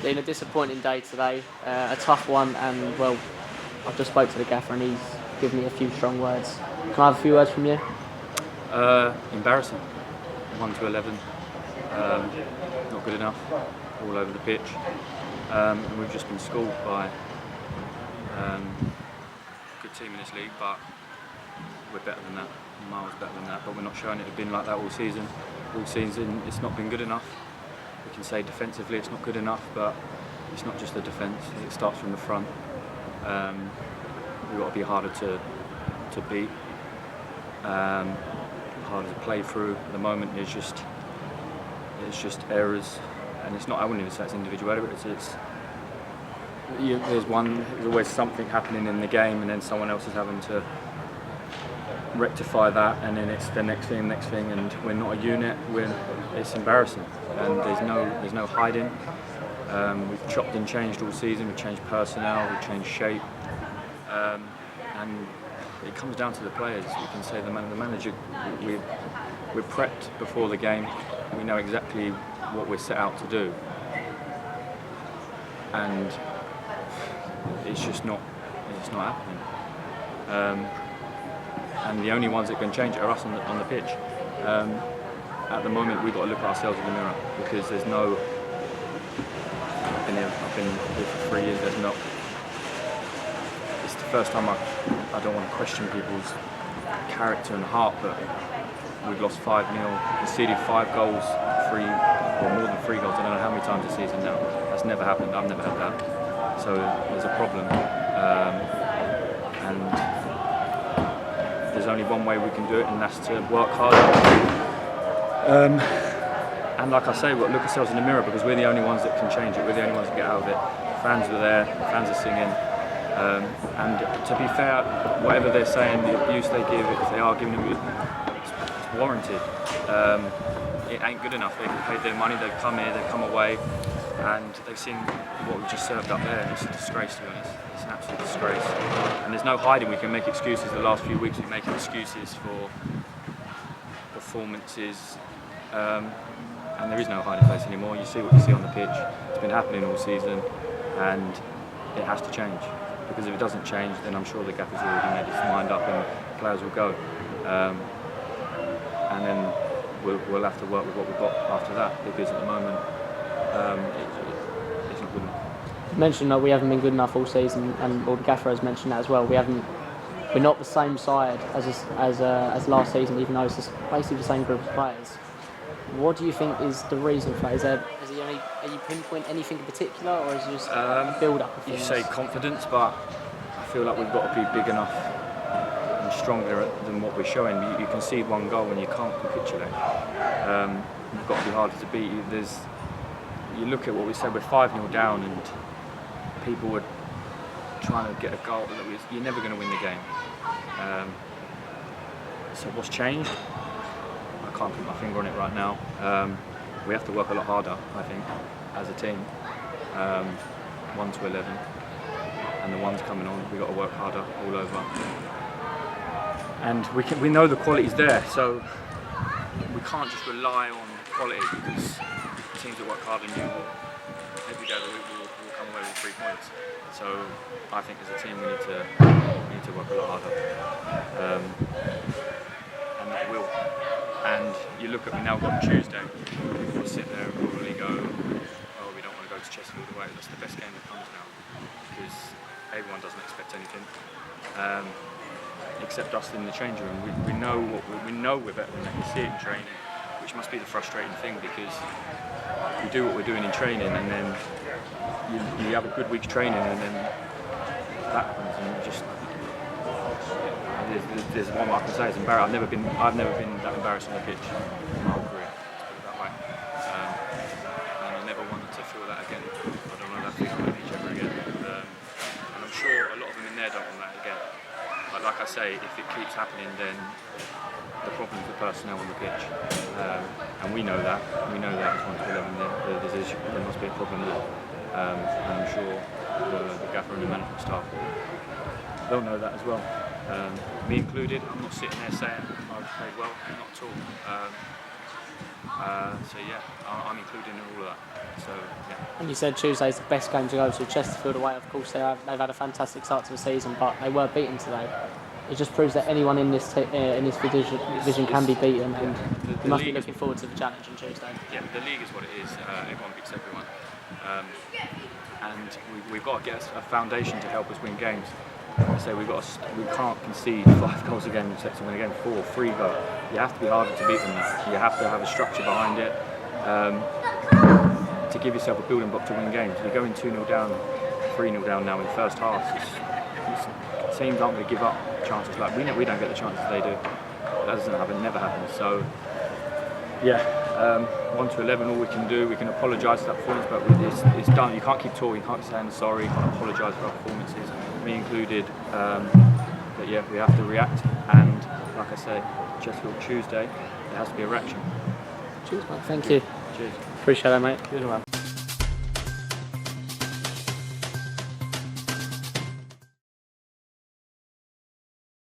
Been a disappointing day today, a tough one, and well, I've just spoke to the gaffer and he's given me a few strong words. Can I have a few words from you? Embarrassing. 1 to 11. Not good enough. All over the pitch. And we've just been schooled by a good team in this league, but we're better than that. Miles better than that, but we're not showing it. It's been like that all season. All season, it's not been good enough. We can say defensively it's not good enough, but it's not just the defence. It starts from the front. We've got to be harder to beat, harder to play through. At the moment, it's just errors, and it's not. I wouldn't even say it's individual errors. There's always something happening in the game, and then someone else is having to rectify that, and then it's the next thing, and we're not a unit. It's embarrassing, and there's no hiding. We've chopped and changed all season. We've changed personnel, we've changed shape, and it comes down to the players. We can say the manager. We're prepped before the game. We know exactly what we're set out to do, and it's just not happening. And the only ones that can change it are us on the pitch. At the moment, we've got to look at ourselves in the mirror, because there's no. I've been here for 3 years. There's not. It's the first time I don't want to question people's character and heart, but we've lost 5-0, conceded 5 goals, more than 3 goals. I don't know how many times this season now. That's never happened. I've never had that. So there's a problem, and there's only one way we can do it, and that's to work harder. And like I say, we've got to look ourselves in the mirror, because we're the only ones that can change it. We're the only ones that get out of it. Fans are there, fans are singing. And to be fair, whatever they're saying, the abuse they give, if they are giving them, it's warranted. It ain't good enough. They've paid their money, they've come here, they've come away, and they've seen what we've just served up there, and it's a disgrace, to be honest. It's an absolute disgrace. And there's no hiding. We can make excuses. The last few weeks we've been making excuses for performances, and there is no hiding place anymore. You see what you see on the pitch. It's been happening all season, and it has to change, because if it doesn't change, then I'm sure the gaffer's already made his mind up and players will go, and then we'll have to work with what we've got after that, because at the moment it's not good enough. You mentioned that we haven't been good enough all season, and the gaffer has mentioned that as well. We're not the same side as last season, even though it's just basically the same group of players. What do you think is the reason for that? Are you pinpoint anything in particular, or is it just a build-up of things? You say confidence, but I feel like we've got to be big enough and stronger than what we're showing. You concede 1 goal and you can't capitulate. You've got to be harder to beat. You look at what we said, we're 5-0 down, and people were trying to get a goal. You're never going to win the game. So what's changed? I can't put my finger on it right now. We have to work a lot harder, I think, as a team. 1 to 11, and the ones coming on, we've got to work harder all over. And we know the quality's there, so we can't just rely on quality, because teams that work hard than you every day of the week will come away with 3 points. So I think as a team we need to work a lot harder, and that will. And you look at, we now got Tuesday, we'll sit there and probably go, oh, we don't want to go to Chesterfield away. That's the best game that comes now, because everyone doesn't expect anything, except us in the changing room. We know we're better than that. You see it in training, which must be the frustrating thing, because we do what we're doing in training, and then you have a good week's training, and then that happens, and you just. There's one I can say is embarrassing. I've never been that embarrassed on the pitch in my whole career. Let's put it that way. And I never wanted to feel that again. I don't want that feeling on the pitch ever again. And I'm sure a lot of them in there don't want that again. But like I say, if it keeps happening, then the problem's the personnel on the pitch. And we know that. We know that it's 1 to 11. There must be a problem there. And I'm sure the gaffer and the management staff they'll know that as well. Me included. I'm not sitting there saying I've played well, not at all. So yeah, I'm including all of that. So yeah. And you said Tuesday's the best game to go to. Chesterfield away, of course, they've had a fantastic start to the season, but they were beaten today. It just proves that anyone in this division can be beaten, and you must be looking forward to the challenge on Tuesday. Yeah, the league is what it is. Everyone beats everyone, and we've got to get a foundation to help us win games. So we can't concede 5 goals a game and expect to win a game 4, 3 goals. You have to be harder to beat than that. You have to have a structure behind it to give yourself a building block to win games. You're going 2-0 down, 3-0 down now in the first half. Teams aren't going to give up chances like we don't get the chances they do. That doesn't happen, never happens. So yeah, 1 to 11, all we can do, we can apologise for that performance, but it's done. You can't keep talking, you can't say sorry, you can't apologise for our performances, me included. But yeah, we have to react, and like I say, Chesterfield Tuesday, there has to be a reaction. Cheers, mate. Thank you. Cheers. Appreciate that, mate. Cheers, man.